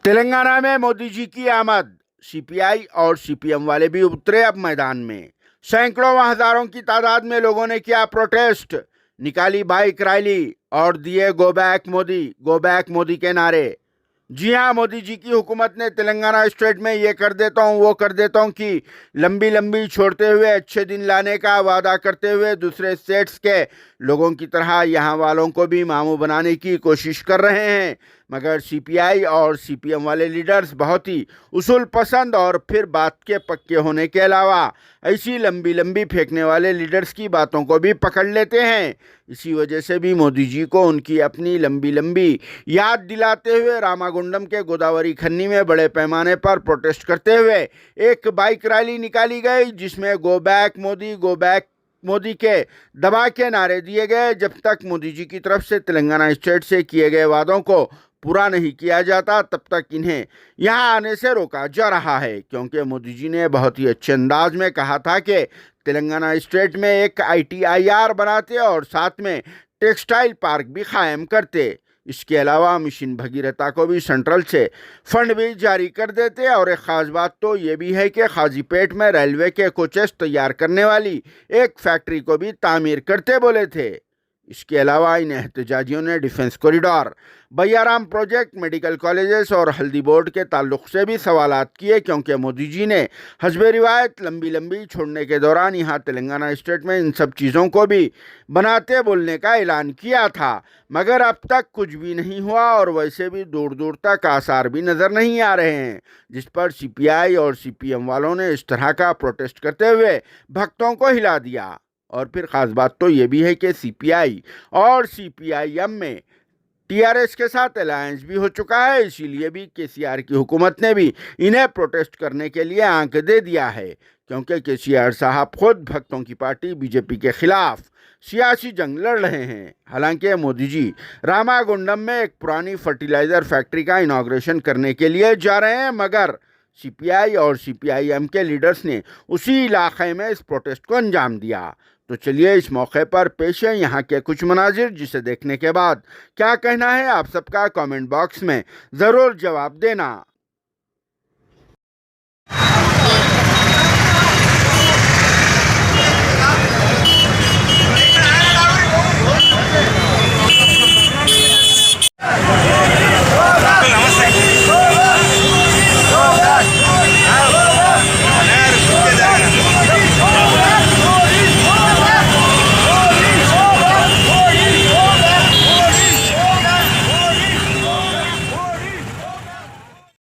तेलंगाना में मोदी जी की आमद, सीपीआई और सीपीएम वाले भी उतरे अब मैदान में। सैकड़ों व हजारों की तादाद में लोगों ने किया प्रोटेस्ट, निकाली बाइक रैली और दिए गो बैक मोदी के नारे। जी हां, मोदी जी की हुकूमत ने तेलंगाना स्टेट में ये कर देता हूं वो कर देता हूं की लंबी लंबी छोड़ते हुए अच्छे दिन लाने का वादा करते हुए दूसरे स्टेट्स के लोगों की तरह यहां वालों को भी मामू बनाने की कोशिश कर रहे हैं। मगर सीपीआई और सीपीएम वाले लीडर्स बहुत ही उसूल पसंद और फिर बात के पक्के होने के अलावा ऐसी लंबी लंबी फेंकने वाले लीडर्स की बातों को भी पकड़ लेते हैं। इसी वजह से भी मोदी जी को उनकी अपनी लंबी लंबी याद दिलाते हुए रामागुंडम के गोदावरी खन्नी में बड़े पैमाने पर प्रोटेस्ट करते हुए एक बाइक रैली निकाली गई, जिसमें गो बैक मोदी के दबा के नारे दिए गए। जब तक मोदी जी की तरफ से तेलंगाना स्टेट से किए गए वादों को पूरा नहीं किया जाता तब तक इन्हें यहां आने से रोका जा रहा है, क्योंकि मोदी जी ने बहुत ही अच्छे अंदाज में कहा था कि तेलंगाना स्टेट में एक ITIR बनाते और साथ में टेक्सटाइल पार्क भी कायम करते। इसके अलावा मिशन भगीरथा को भी सेंट्रल से फंड भी जारी कर देते। और एक ख़ास बात तो ये भी है कि खाजीपेट में रेलवे के कोचेस तैयार करने वाली एक फैक्ट्री को भी तामीर करते बोले थे। इसके अलावा इन एहतजाजियों ने defence corridor, Bayyaram project, medical colleges और हल्दी बोर्ड के ताल्लुक से भी सवालात किए, क्योंकि मोदी जी ने हस्बे रिवायत लंबी लंबी छोड़ने के दौरान यहाँ तेलंगाना स्टेट में इन सब चीज़ों को भी बनाते बोलने का ऐलान किया था। मगर अब तक कुछ भी नहीं हुआ और वैसे भी दूर दूर तक आसार भी नज़र नहीं आ रहे हैं, जिस पर सीपीआई और सीपीएम वालों ने इस तरह का प्रोटेस्ट करते हुए भक्तों को हिला दिया। और फिर ख़ास बात तो ये भी है कि सीपीआई और सीपीआईएम में टीआरएस के साथ अलायंस भी हो चुका है, इसीलिए भी केसीआर की हुकूमत ने भी इन्हें प्रोटेस्ट करने के लिए आंक दे दिया है, क्योंकि केसीआर साहब खुद भक्तों की पार्टी बीजेपी के खिलाफ सियासी जंग लड़ रहे हैं। हालांकि मोदी जी रामागुंडम में एक पुरानी फर्टिलाइज़र फैक्ट्री का इनॉग्रेशन करने के लिए जा रहे हैं, मगर सीपीआई और सीपीआईएम के लीडर्स ने उसी इलाके में इस प्रोटेस्ट को अंजाम दिया। तो चलिए इस मौके पर पेश है यहाँ के कुछ मनाजिर, जिसे देखने के बाद क्या कहना है आप सबका कमेंट बॉक्स में ज़रूर जवाब देना।